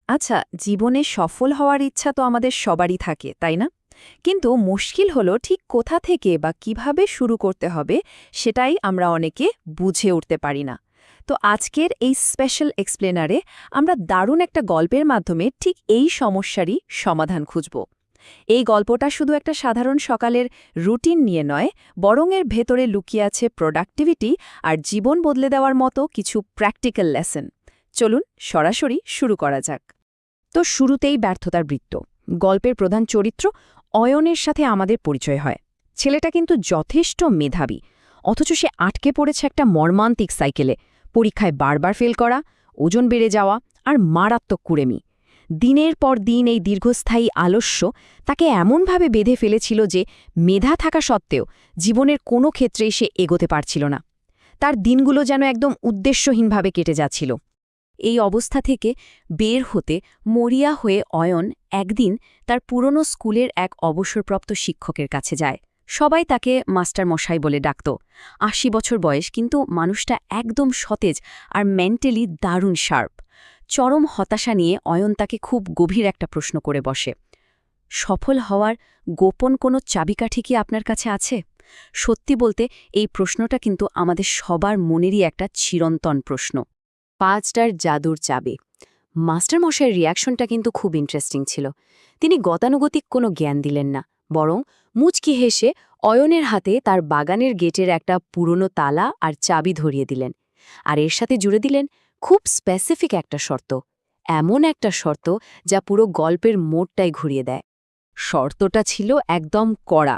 আচ্ছা, জীবনে সফল হওয়ার ইচ্ছা তো আমাদের সবারই থাকে, তাই না? কিন্তু মুশকিল হলো ঠিক কোথা থেকে বা কিভাবে শুরু করতে হবে সেটাই আমরা অনেকে বুঝে উঠতে পারি না। তো আজকের এই স্পেশাল এক্সপ্লেনারে আমরা দারুণ একটা গল্পের মাধ্যমে ঠিক এই সমস্যারই সমাধান খুঁজব। এই গল্পটা শুধু একটা সাধারণ সকালের রুটিন নিয়ে নয়, বরং এর ভেতরে লুকিয়ে আছে প্রোডাক্টিভিটি আর জীবন বদলে দেওয়ার মতো কিছু প্র্যাকটিক্যাল লেসন। চলুন সরাসরি শুরু করা যাক। তো শুরুতেই ব্যর্থতার বৃত্ত। গল্পের প্রধান চরিত্র অয়নের সাথে আমাদের পরিচয় হয়। ছেলেটা কিন্তু যথেষ্ট মেধাবী, অথচ সে আটকে পড়েছে একটা মর্মান্তিক সাইকেলে। পরীক্ষায় বারবার ফেল করা, ওজন বেড়ে যাওয়া আর মারাত্মক কুড়েমি। দিনের পর দিন এই দীর্ঘস্থায়ী আলস্য তাকে এমনভাবে বেঁধে ফেলেছিল যে মেধা থাকা সত্ত্বেও জীবনের কোনো ক্ষেত্রেই সে এগোতে পারছিল না। তার দিনগুলো যেন একদম উদ্দেশ্যহীনভাবে কেটে যাচ্ছিল। এই অবস্থা থেকে বের হতে মরিয়া হয়ে অয়ন একদিন তার পুরনো স্কুলের এক অবসরপ্রাপ্ত শিক্ষকের কাছে যায়। সবাই তাকে মাস্টার মশাই বলে ডাকত। ৮০ বছর বয়স, কিন্তু মানুষটা একদম সতেজ আর মেন্টালি দারুণ শার্প। চরম হতাশা নিয়ে অয়ন তাকে খুব গভীর একটা প্রশ্ন করে বসে। সফল হওয়ার গোপন কোনো চাবিকাঠি কি আপনার কাছে আছে? সত্যি বলতে এই প্রশ্নটা কিন্তু আমাদের সবার মনেরই একটা চিরন্তন প্রশ্ন। 5টার জাদুর চাবি। মাস্টারমশাইয়ের রিয়াকশনটা কিন্তু খুব ইন্টারেস্টিং ছিল। তিনি গতানুগতিক কোনো জ্ঞান দিলেন না, বরং মুচকি হেসে অয়নের হাতে তার বাগানের গেটের একটা পুরনো তালা আর চাবি ধরিয়ে দিলেন। আর এর সাথে জুড়ে দিলেন খুব স্পেসিফিক একটা শর্ত, এমন একটা শর্ত যা পুরো গল্পের মোড়টাই ঘুরিয়ে দেয়। শর্তটা ছিল একদম কড়া।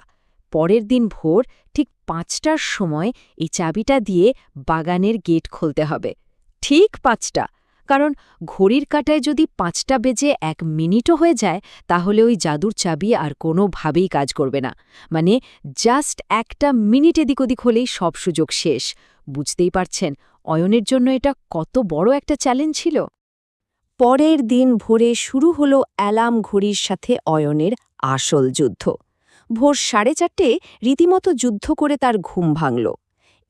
পরের দিন ভোর ঠিক 5টার সময় এই চাবিটা দিয়ে বাগানের গেট খুলতে হবে। ঠিক 5টা, কারণ ঘড়ির কাঁটায় যদি 5টা বেজে 1 মিনিটও হয়ে যায় তাহলে ওই জাদুর চাবি আর কোনোভাবেই কাজ করবে না। মানে জাস্ট একটা মিনিট এদিক ওদিক হলেই সব সুযোগ শেষ। বুঝতেই পারছেন অয়নের জন্য এটা কত বড় একটা চ্যালেঞ্জ ছিল। পরের দিন ভোরে শুরু হলো অ্যালার্ম ঘড়ির সাথে অয়নের আসল যুদ্ধ। ভোর 4:30 রীতিমতো যুদ্ধ করে তার ঘুম ভাঙল।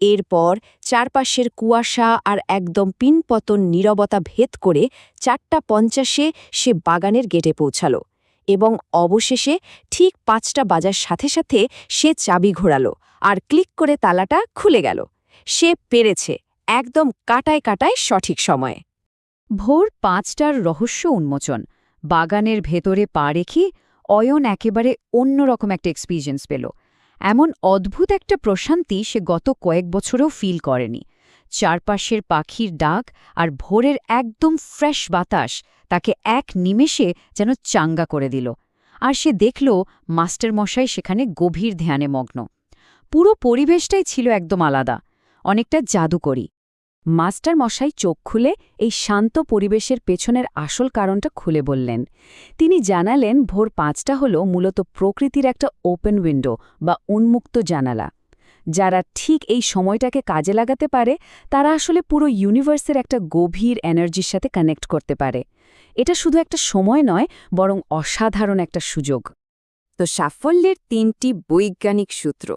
এরপর চারপাশের কুয়াশা আর একদম পিনপতন নীরবতা ভেদ করে 4:50 সে বাগানের গেটে পৌঁছাল এবং অবশেষে ঠিক 5টা বাজার সাথে সাথে সে চাবি ঘোরালো আর ক্লিক করে তালাটা খুলে গেল। সে পেরেছে, একদম কাটায় কাটায় সঠিক সময়ে। ভোর 5টার রহস্য উন্মোচন। বাগানের ভেতরে পা রেখে অয়ন একেবারে অন্যরকম একটা এক্সপিরিয়েন্স পেল। এমন অদ্ভুত একটা প্রশান্তি সে গত কয়েক বছরেও ফিল করেনি। চারপাশের পাখির ডাক আর ভোরের একদম ফ্রেশ বাতাস তাকে এক নিমেষে যেন চাঙ্গা করে দিল। আর সে দেখল মাস্টারমশাই সেখানে গভীর ধ্যানে মগ্ন। পুরো পরিবেশটাই ছিল একদম আলাদা, অনেকটা জাদুকরী। মাস্টারমশাই চোখ খুলে এই শান্ত পরিবেশের পেছনের আসল কারণটা খুলে বললেন। তিনি জানালেন ভোর 5টা হল মূলত প্রকৃতির একটা ওপেন উইন্ডো বা উন্মুক্ত জানালা। যারা ঠিক এই সময়টাকে কাজে লাগাতে পারে তারা আসলে পুরো ইউনিভার্সের একটা গভীর এনার্জির সাথে কানেক্ট করতে পারে। এটা শুধু একটা সময় নয়, বরং অসাধারণ একটা সুযোগ। তো সাফল্যের 3টি বৈজ্ঞানিক সূত্র।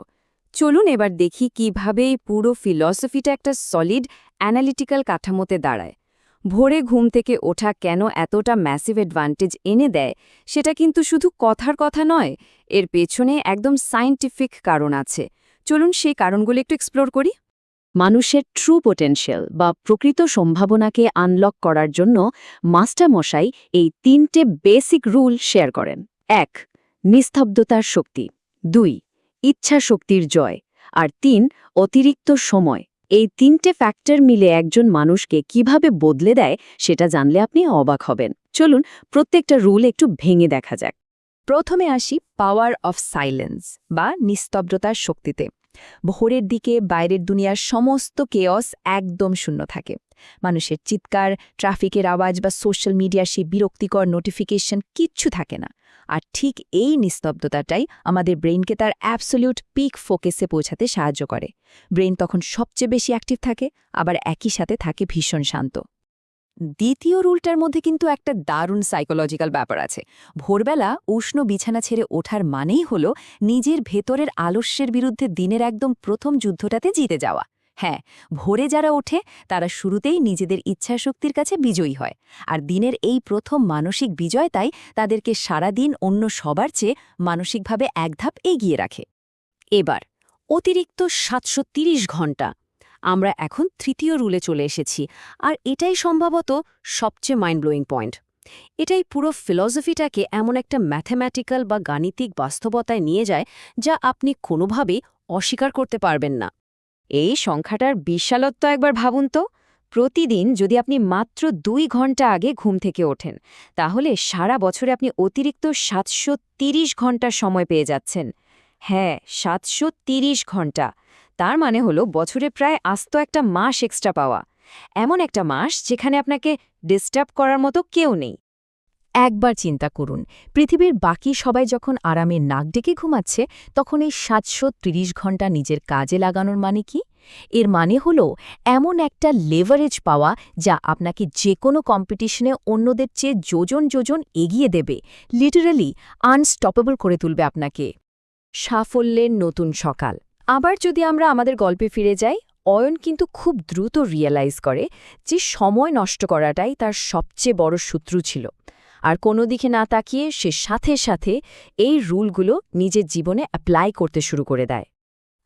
চলুন এবার দেখি কিভাবে এই পুরো ফিলসফিটা একটা সলিড অ্যানালিটিক্যাল কাঠামোতে দাঁড়ায়। ভোরে ঘুম থেকে ওঠা কেন এতটা ম্যাসিভ অ্যাডভান্টেজ এনে দেয় সেটা কিন্তু শুধু কথার কথা নয়, এর পেছনে একদম সায়েন্টিফিক কারণ আছে। চলুন সেই কারণগুলো একটু এক্সপ্লোর করি। মানুষের ট্রু পোটেনশিয়াল বা প্রকৃত সম্ভাবনাকে আনলক করার জন্য মাস্টারমশাই এই 3টে বেসিক রুল শেয়ার করেন। 1. নিস্তব্ধতার শক্তি। 2. ইচ্ছা শক্তির জয়। আর 3. অতিরিক্ত সময়। এই 3টে ফ্যাক্টর মিলে একজন মানুষকে কিভাবে বদলে দেয় সেটা জানলে আপনি অবাক হবেন। চলুন প্রত্যেকটা রুল একটু ভেঙে দেখা যাক। প্রথমে আসি পাওয়ার অফ সাইলেন্স বা নিস্তব্ধতার শক্তিতে। ভোরের দিকে বাইরের দুনিয়ার সমস্ত কেয়স একদম শূন্য থাকে। মানুষের চিৎকার, ট্রাফিকের আওয়াজ বা সোশ্যাল মিডিয়ার সেই বিরক্তিকর নোটিফিকেশন কিচ্ছু থাকে না। আর ঠিক এই নিস্তব্ধতাটাই আমাদের ব্রেইনকে তার অ্যাবসোলিউট পিক ফোকাসে পৌঁছাতে সাহায্য করে। ব্রেইন তখন সবচেয়ে বেশি অ্যাক্টিভ থাকে, আবার একই সাথে থাকে ভীষণ শান্ত। দ্বিতীয় রুলটার মধ্যে কিন্তু একটা দারুণ সাইকোলজিক্যাল ব্যাপার আছে। ভোরবেলা উষ্ণ বিছানা ছেড়ে ওঠার মানেই হলো নিজের ভেতরের আলস্যের বিরুদ্ধে দিনের একদম প্রথম যুদ্ধটাতে জিতে যাওয়া। হ্যাঁ, ভোরে যারা ওঠে তারা শুরুতেই নিজেদের ইচ্ছাশক্তির কাছে বিজয়ী হয়, আর দিনের এই প্রথম মানসিক বিজয়তাই তাদেরকে সারাদিন অন্য সবার চেয়ে মানসিকভাবে এক ধাপ এগিয়ে রাখে। এবার অতিরিক্ত 730 ঘন্টা। আমরা এখন তৃতীয় রুলে চলে এসেছি, আর এটাই সম্ভবত সবচেয়ে মাইন্ড ব্লোয়িং পয়েন্ট। এটাই পুরো ফিলসফিটাকে এমন একটা ম্যাথমেটিক্যাল বা গাণিতিক বাস্তবতায় নিয়ে যায় যা আপনি কোনোভাবেই অস্বীকার করতে পারবেন না। এই সংখ্যাটার বিশালত্ব একবার ভাবুন তো। প্রতিদিন যদি আপনি মাত্র 2 ঘন্টা আগে ঘুম থেকে ওঠেন, তাহলে সারা বছরে আপনি অতিরিক্ত 730 ঘন্টা সময় পেয়ে যাচ্ছেন। হ্যাঁ, 730 ঘন্টা। তার মানে হলো বছরে প্রায় আস্ত একটা মাস এক্সট্রা পাওয়া। এমন একটা মাস যেখানে আপনাকে ডিস্টার্ব করার মতো কেউ নেই। একবার চিন্তা করুন, পৃথিবীর বাকি সবাই যখন আরামে নাক ডেকে ঘুমাচ্ছে, তখন এই 730 ঘন্টা নিজের কাজে লাগানোর মানে কি? এর মানে হলো এমন একটা লেভারেজ পাওয়া যা আপনাকে যে কোনো কম্পিটিশনে অন্যদের চেয়ে যোজন যোজন এগিয়ে দেবে, লিটারালি আনস্টপেবল করে তুলবে আপনাকে। সাফল্যের নতুন সকাল। আবার যদি আমরা আমাদের গল্পে ফিরে যাই, অয়ন কিন্তু খুব দ্রুত রিয়েলাইজ করে যে সময় নষ্ট করাটাই তার সবচেয়ে বড় শত্রু ছিল। আর কোনো দিকে না তাকিয়ে সে সাথে সাথে এই রুলগুলো নিজের জীবনে অ্যাপ্লাই করতে শুরু করে দেয়।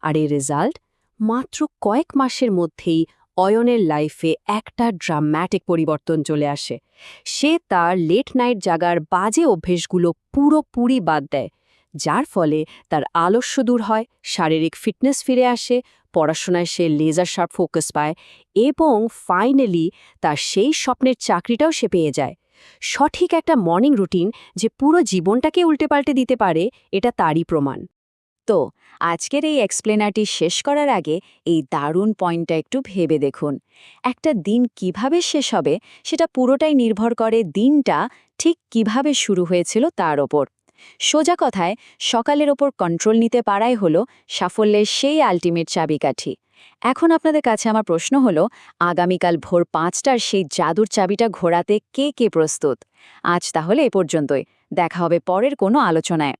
আর এই রেজাল্ট মাত্র কয়েক মাসের মধ্যেই অয়নের লাইফে একটা ড্রামাটিক পরিবর্তন চলে আসে। সে তার লেট নাইট জাগার বাজে অভ্যেসগুলো পুরোপুরি বাদ দেয়, যার ফলে তার আলস্য দূর হয়, শারীরিক ফিটনেস ফিরে আসে, পড়াশোনায় সে লেজার শার্প ফোকাস পায় এবং ফাইনালি তার সেই স্বপ্নের চাকরিটাও সে পেয়ে যায়। সঠিক একটা মর্নিং রুটিন যে পুরো জীবনটাকে উল্টেপাল্টে দিতে পারে, এটা তারই প্রমাণ। তো আজকের এই এক্সপ্লেনারটি শেষ করার আগে এই দারুণ পয়েন্টটা একটু ভেবে দেখুন। একটা দিন কিভাবে শেষ হবে সেটা পুরোটাই নির্ভর করে দিনটা ঠিক কিভাবে শুরু হয়েছিল তার ওপর। সোজা কথায়, সকালের ওপর কন্ট্রোল নিতে পারাই হলো সাফল্যের সেই আল্টিমেট চাবিকাঠি। এখন আপনাদের কাছে আমার প্রশ্ন হলো, আগামীকাল ভোর 5টার সেই জাদুর চাবিটা ঘোরাতে কে কে প্রস্তুত? আজ তাহলে এ পর্যন্তই। দেখা হবে পরের কোনো আলোচনায়।